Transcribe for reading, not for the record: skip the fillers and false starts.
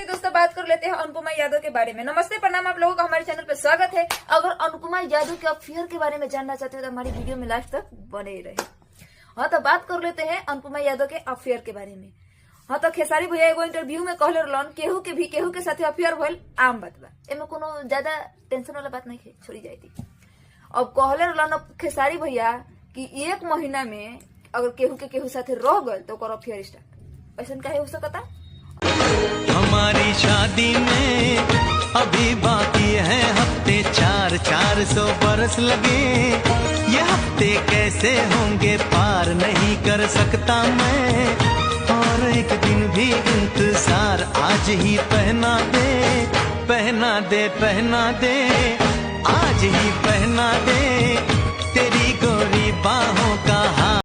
दोस्तों बात कर लेते हैं अनुपमा यादव के बारे में। नमस्ते प्रणाम, आप लोगों का हमारे चैनल पर स्वागत है। अगर अनुपमा यादव के अफेयर के बारे में जानना चाहते हो तो हमारी वीडियो में लास्ट तक बने ही रहे। हाँ तो बात कर लेते हैं अनुपमा यादव के अफेयर के बारे में। हाँ तो खेसारी भैया एगो इंटरव्यू में कहले रहलन केहू के साथे अफेयर भइल आम बात बा, एमे कोनो ज्यादा टेंशन वाला बात नहीं है, छोड़ी जाए थी। अब कहले रहलन खेसारी भैया कि 1 महीना में अगर केहू साथे रह गए तो ओकर अफेयर स्टार्ट। ऐसा काहे हो सकता? हमारी शादी में अभी बाकी है हफ्ते 400 बरस लगे, ये हफ्ते कैसे होंगे पार नहीं कर सकता मैं, और एक दिन भी इंतजार आज ही पहना दे, पहना दे, पहना दे, आज ही पहना दे, तेरी गोरी बाहों का